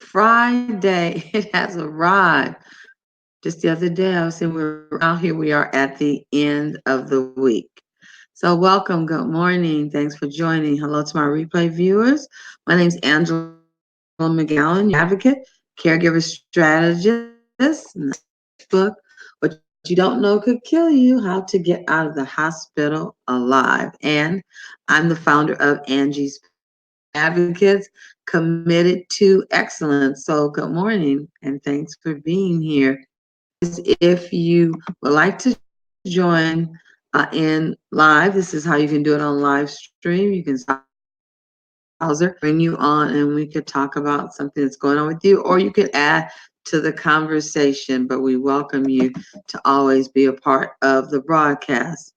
Friday. It has arrived. Just the other day, I was saying we are at the end of the week. So welcome, good morning. Thanks for joining. Hello to my replay viewers. My name is Angela McGowan, your advocate, caregiver strategist, and book, What You Don't Know Could Kill You, How to Get Out of the Hospital Alive. And I'm the founder of Angie's Advocates, committed to excellence. So good morning and thanks for being here. If you would like to join in live, this is how you can do it on live stream. You can browser, bring you on, and we could talk about something that's going on with you, or you could add to the conversation. But we welcome you to always be a part of the broadcast.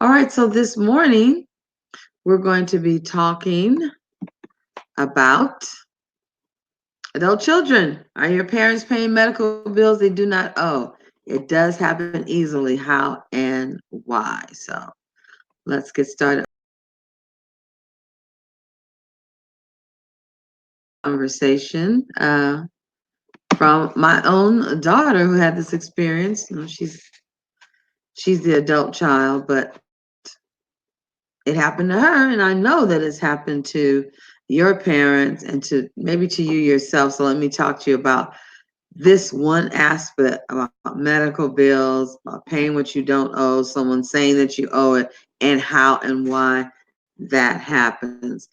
All right, so this morning we're going to be talking about adult children. Are your parents paying medical bills they do not owe? It does happen easily. How and why? So let's get started. Conversation from my own daughter who had this experience. You know, she's the adult child, but it happened to her, and I know that it's happened to your parents and to maybe to you yourself. So let me talk to you about this one aspect about medical bills, about paying what you don't owe, someone saying that you owe it, and how and why that happens.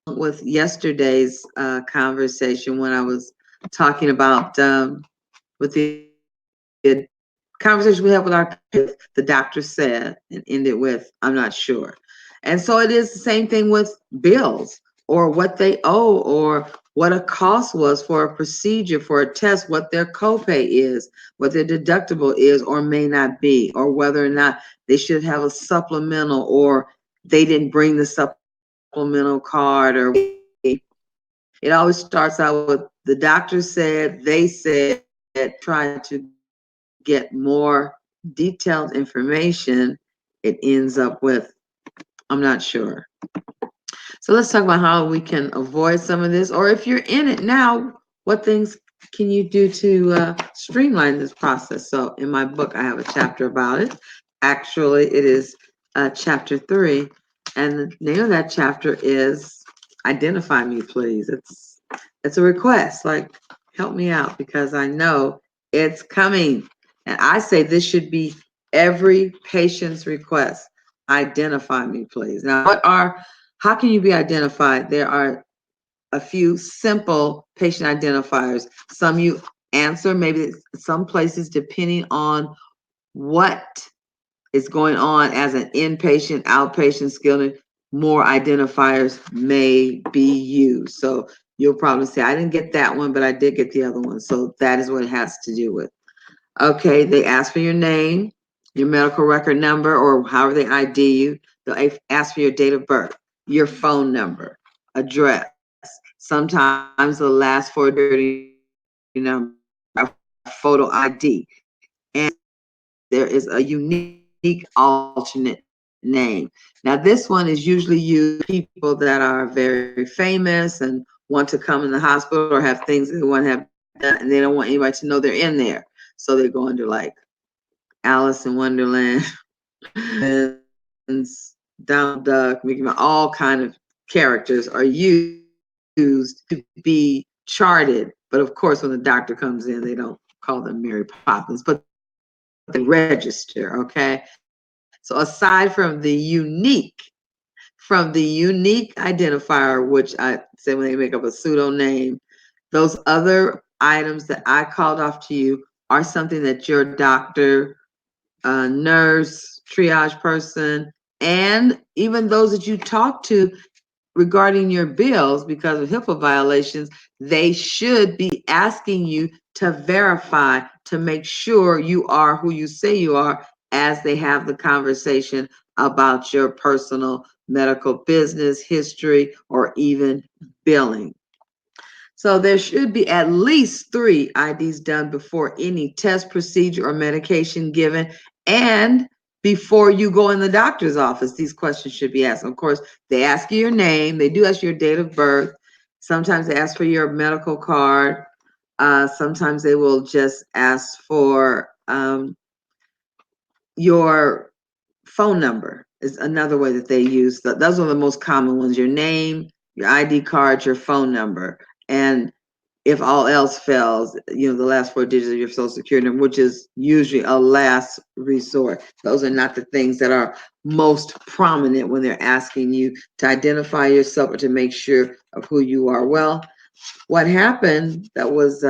With yesterday's conversation, when I was talking about with the conversation we had with our parents, the doctor said, and ended with, I'm not sure. And so it is the same thing with bills or what they owe or what a cost was for a procedure, for a test, what their copay is, what their deductible is or may not be, or whether or not they should have a supplemental or they didn't bring the supplemental card. Or it always starts out with the doctor said, they said, try to get more detailed information. It ends up with, I'm not sure. So let's talk about how we can avoid some of this, or if you're in it now, what things can you do to streamline this process? So in my book, I have a chapter about it. Actually, it is chapter 3, and the name of that chapter is "Identify Me, Please." It's a request, like help me out because I know it's coming, and I say this should be every patient's request. Identify me, please. Now, how can you be identified? There are a few simple patient identifiers. Some you answer, maybe some places, depending on what is going on as an inpatient, outpatient, skilled, more identifiers may be used. So you'll probably say, I didn't get that one, but I did get the other one. So that is what it has to do with. Okay, they ask for your name, your medical record number, or however they ID you. They'll ask for your date of birth, your phone number, address, sometimes the last 4 number, photo ID. And there is a unique alternate name. Now, this one is usually used for people that are very famous and want to come in the hospital or have things they want to have done, and they don't want anybody to know they're in there. So they go under like Alice in Wonderland, Donald Duck, Mickey Mouse, all kind of characters are used to be charted. But of course, when the doctor comes in, they don't call them Mary Poppins, but they register, okay? So aside from the unique identifier, which I say when they make up a pseudo name, those other items that I called off to you are something that your doctor, nurse, triage person, and even those that you talk to regarding your bills because of HIPAA violations, they should be asking you to verify to make sure you are who you say you are as they have the conversation about your personal medical business history or even billing. So there should be at least 3 IDs done before any test, procedure, or medication given, and before you go in the doctor's office. These questions should be asked. Of course, they ask you your name. They do ask you your date of birth. Sometimes they ask for your medical card. Sometimes they will just ask for your phone number is another way that they use. Those are the most common ones: your name, your ID card, your phone number, and if all else fails, the last 4 digits of your social security number, which is usually a last resort. Those are not the things that are most prominent when they're asking you to identify yourself or to make sure of who you are. Well, what happened that was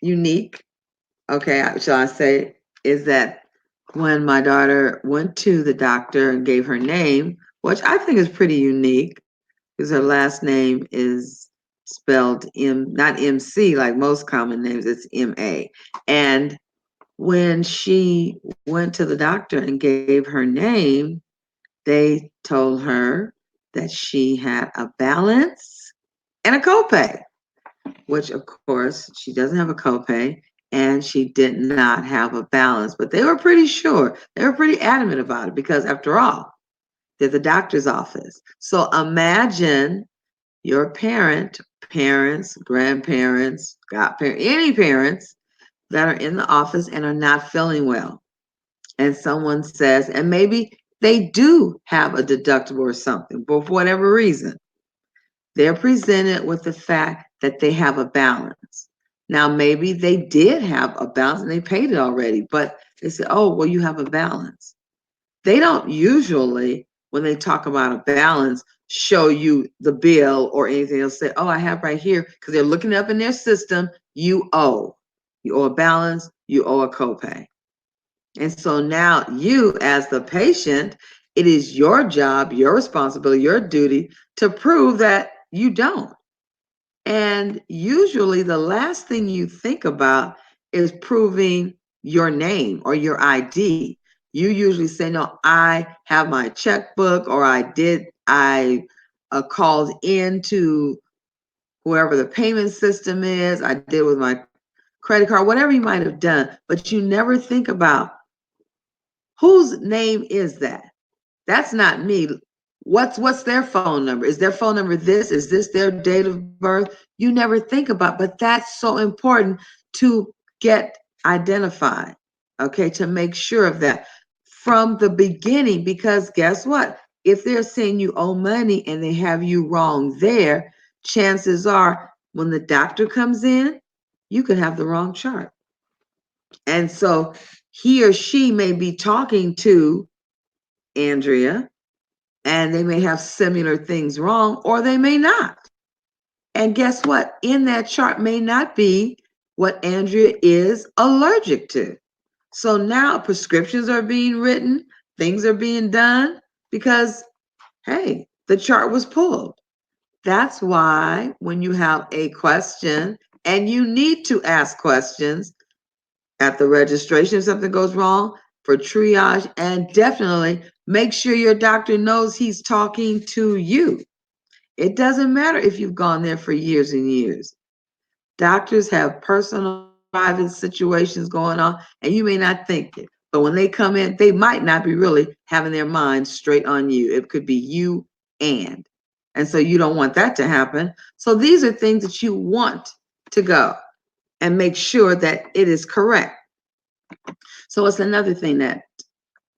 unique, okay, shall I say, is that when my daughter went to the doctor and gave her name, which I think is pretty unique, because her last name is spelled not MC like most common names, it's MA. And when she went to the doctor and gave her name, they told her that she had a balance and a copay, which of course she doesn't have a copay and she did not have a balance. But they were pretty sure, they were pretty adamant about it because after all, they're the doctor's office. So imagine your parents, grandparents, godparents, any parents that are in the office and are not feeling well. And someone says, and maybe they do have a deductible or something, but for whatever reason, they're presented with the fact that they have a balance. Now, maybe they did have a balance and they paid it already, but they say, oh, well, you have a balance. They don't usually, when they talk about a balance, show you the bill or anything. They'll say, oh, I have right here, because they're looking up in their system, you owe. You owe a balance, you owe a copay. And so now you, as the patient, it is your job, your responsibility, your duty to prove that you don't. And usually the last thing you think about is proving your name or your ID. You usually say, no, I have my checkbook, or I called into whoever the payment system is, I did with my credit card, whatever you might have done, but you never think about whose name is that? That's not me. What's their phone number? Is their phone number this? Is this their date of birth? You never think about, but that's so important to get identified, okay, to make sure of that from the beginning, because guess what? If they're saying you owe money and they have you wrong there, chances are when the doctor comes in, you could have the wrong chart. And so he or she may be talking to Andrea, and they may have similar things wrong, or they may not. And guess what? In that chart may not be what Andrea is allergic to. So now prescriptions are being written, things are being done because, hey, the chart was pulled. That's why when you have a question, and you need to ask questions at the registration if something goes wrong, for triage, and definitely make sure your doctor knows he's talking to you. It doesn't matter if you've gone there for years and years. Doctors have personal, private situations going on, and you may not think it. But when they come in, they might not be really having their mind straight on you. It could be you and. And so you don't want that to happen. So these are things that you want to go and make sure that it is correct. So it's another thing that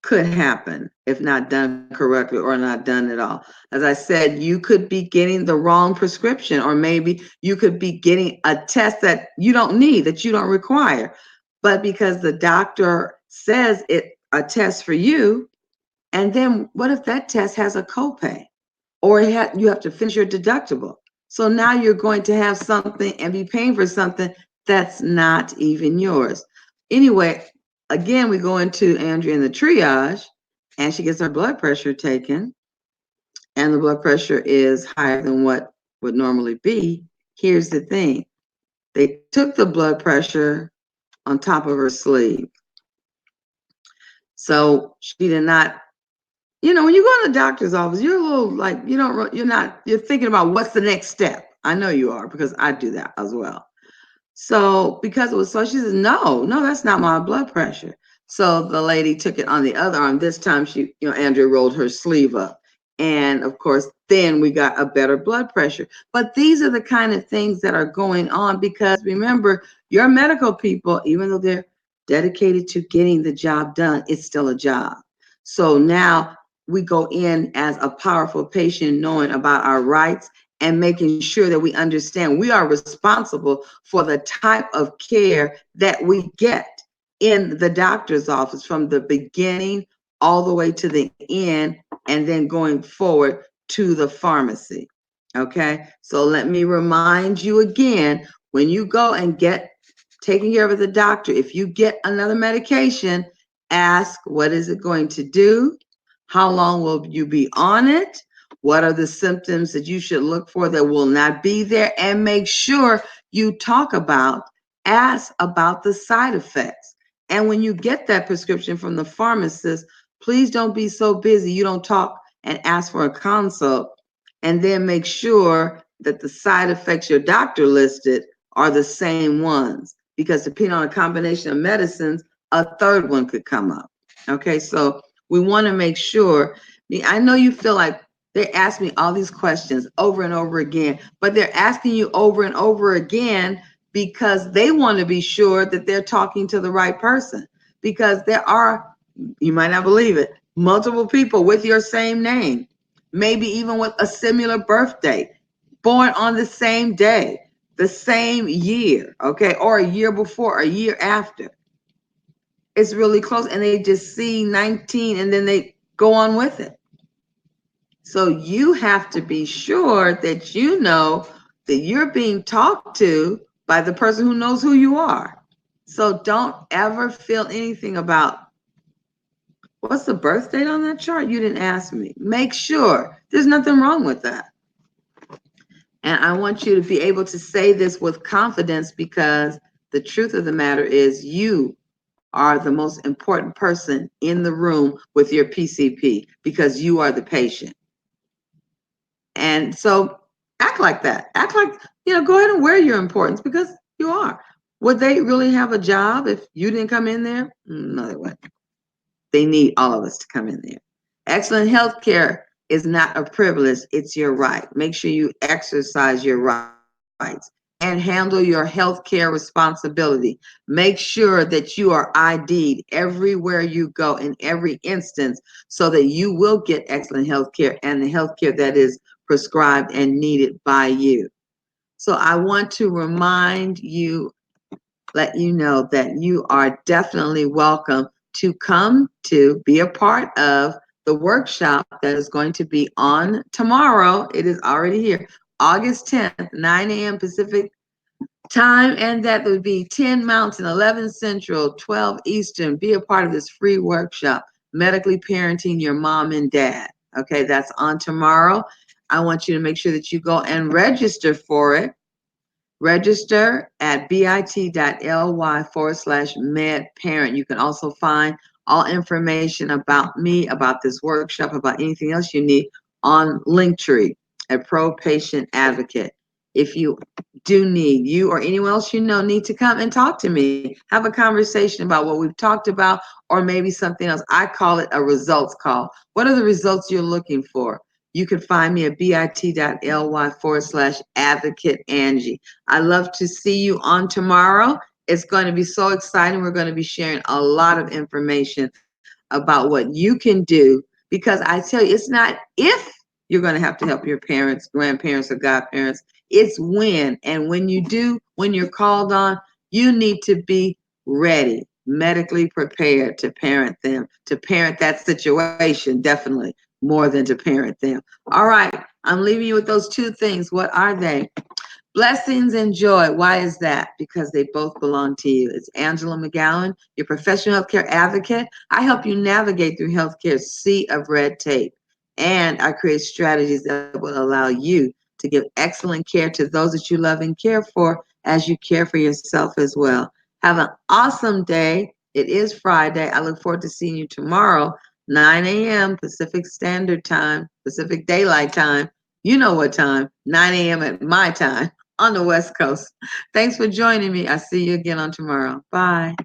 could happen if not done correctly or not done at all. As I said, you could be getting the wrong prescription, or maybe you could be getting a test that you don't need, that you don't require. But because the doctor says a test for you, and then what if that test has a copay, or you have to finish your deductible? So now you're going to have something and be paying for something that's not even yours. Anyway, again, we go into Andrea in the triage, and she gets her blood pressure taken, and the blood pressure is higher than what would normally be. Here's the thing: they took the blood pressure on top of her sleeve. So she did not, when you go to the doctor's office, you're a little like, you're thinking about what's the next step. I know you are, because I do that as well. So because it was so, she says, no, that's not my blood pressure. So the lady took it on the other arm. This time Andrea rolled her sleeve up. And of course, then we got a better blood pressure. But these are the kind of things that are going on because remember, your medical people, even though they're dedicated to getting the job done, it's still a job. So now we go in as a powerful patient, knowing about our rights and making sure that we understand we are responsible for the type of care that we get in the doctor's office from the beginning all the way to the end, and then going forward to the pharmacy. Okay, so let me remind you again, when you go and get taken care of at the doctor, if you get another medication, ask what is it going to do? How long will you be on it? What are the symptoms that you should look for that will not be there? And make sure you ask about the side effects. And when you get that prescription from the pharmacist, please don't be so busy you don't talk and ask for a consult, and then make sure that the side effects your doctor listed are the same ones, because depending on a combination of medicines, a third one could come up. Okay, so we want to make sure. I know you feel like they ask me all these questions over and over again, but they're asking you over and over again because they want to be sure that they're talking to the right person, because there are, you might not believe it, multiple people with your same name, maybe even with a similar birthday, born on the same day, the same year, okay, or a year before, a year after. It's really close, and they just see 19 and then they go on with it. So you have to be sure that you know that you're being talked to by the person who knows who you are. So don't ever feel anything about what's the birth date on that chart? You didn't ask me. Make sure there's nothing wrong with that. And I want you to be able to say this with confidence, because the truth of the matter is you are the most important person in the room with your PCP, because you are the patient. And so act like that. Act like, go ahead and wear your importance, because you are. Would they really have a job if you didn't come in there? No, they wouldn't. They need all of us to come in there. Excellent health care is not a privilege, it's your right. Make sure you exercise your rights and handle your health care responsibility. Make sure that you are ID'd everywhere you go in every instance, so that you will get excellent health care and the health care that is prescribed and needed by you. So I want to remind you, let you know that you are definitely welcome to come to be a part of the workshop that is going to be on tomorrow. It is already here, August 10th, 9 a.m. Pacific time, and that would be 10 Mountain, 11 Central, 12 Eastern. Be a part of this free workshop, Medically Parenting Your Mom and Dad. Okay, that's on tomorrow. I want you to make sure that you go and register for it. Register at bit.ly/medparent. You can also find all information about me, about this workshop, about anything else you need on Linktree at Pro Patient Advocate. If you do need, you or anyone else you know need to come and talk to me, have a conversation about what we've talked about, or maybe something else. I call it a results call. What are the results you're looking for? You can find me at bit.ly/advocate Angie. I love to see you on tomorrow. It's going to be so exciting. We're going to be sharing a lot of information about what you can do, because I tell you, it's not if you're going to have to help your parents, grandparents, or godparents. It's when. And when you do, when you're called on, you need to be ready, medically prepared to parent them, to parent that situation, definitely more than to parent them. All right, I'm leaving you with those two things. What are they? Blessings and joy. Why is that? Because they both belong to you. It's Angela McGowan, your professional healthcare advocate. I help you navigate through healthcare's sea of red tape, and I create strategies that will allow you to give excellent care to those that you love and care for, as you care for yourself as well. Have an awesome day. It is Friday. I look forward to seeing you tomorrow, 9 a.m. Pacific Standard Time, Pacific Daylight Time. You know what time, 9 a.m. at my time on the West Coast. Thanks for joining me. I'll see you again on tomorrow. Bye.